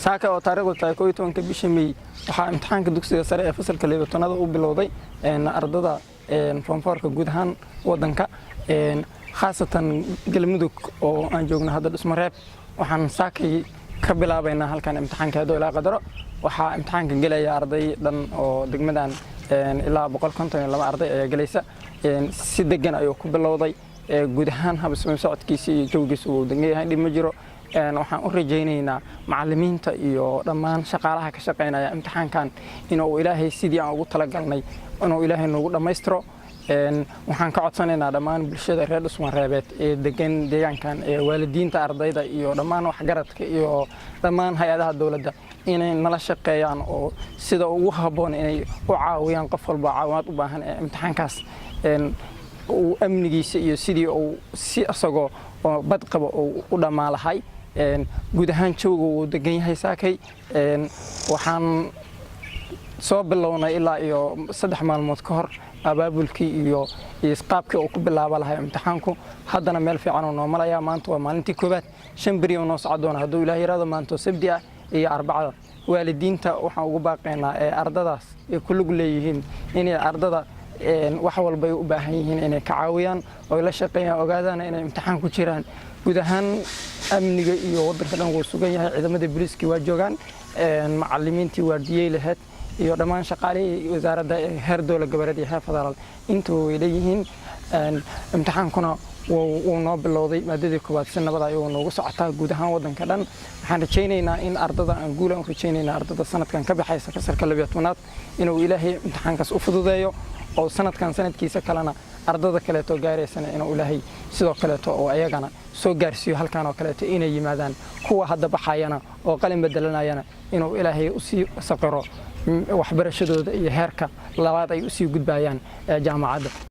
saaka oo taariikhdu tahay 12 bisha May waxa imtixaanka dugsiga sare ee fasalka 12 uu bilowday ardada form 4 guud ahaan wadanka khaasatan galmudug oo aan joogno hadda Dhismareeb waxaan saakay ka bilaabaynaa halkan imtixaanka hadoo ilaa qadaro waxa imtixaanka galaya arday dhan oo degmadan ilaa 152 arday ayaa galaysa si degan ayuu ku bilowday guud ahaan habsami socodkiisa iyo jawgiisa uu dangeeyahay dhib ma jiro waxaan u rajaynaynaa macallimiinta iyo dhammaan shaqaalaha ka shaqeynaya imtixaankan inuu Ilaahay sidii aan ugu talagalnay inuu Ilaahay noogu dhameystiro waxaan ka codsanaynaa dhammaan bulshada reer Dhismareeb ee degan deegaankan ee waalidiinta ardayda iyo dhammaan waxgaradka iyo dhammaan hay'adaha dawladda inay nala shaqeeyaan oo sida ugu haboon inay u caawiyaan qof walba caawimaad u baahan ee imtixaankaas uu amnigiisa iyo sidii uu si asagoo bad qabo u dhamaalahay guud ahaan jawga uu degan yahay saakay waxaan soo bilownay ilaa iyo 3 maalmood ka hor abaabulkii iyo isqaabkii uu ku bilaabo lahay imtixaanku haddana meel fiican oo noomalaya maanta waa maalintii koobaad 5 bari oo noo socdoona hadduu Ilaahay yiraahdo maanta sabti ah iyo arbacada waalidiinta waxaan ugu baaqaynaa ardadaas ay ku lug leeyihiin inay ardada wax walba ay u baahan yihiin inay ka caawiyaan oo la shaqeeyaan ogaadaan inay imtixaan ku jiraan guud ahaan amniga iyo wadanka dhan uu sugan yahay ciidamada booliiska waa joogan macallimiintii waardiyay lahayd iyo dhammaan shaqaalihii wasaaradda heer dowlad goboleed iyo heer federaal intuu ay leeyihiin imtixaankuna wuu noo bilowday maadadii koowaad si nabad ayuu noogu socotaa guud ahaan wadanka dhan waxaan rajaynaynaa in ardada aan guul aan rajaynaynaa ardada sanadkan ka baxaysa fasalka 12aad inuu Ilaahay imtixaankaas u fududeeyo oo sanadkan sanadkiisa kalena ardada kale oo gaaraysan inuu Ilaahay sidoo kale oo ayagana soo gaarsiyo halkaan oo kale inay yimaadaan kuwa hadda baxayana oo qalin bedelanayana inuu Ilaahay u sii saqiro waxbarashadooda iyo heerka labaad ay u sii gudbayaan jaamacadda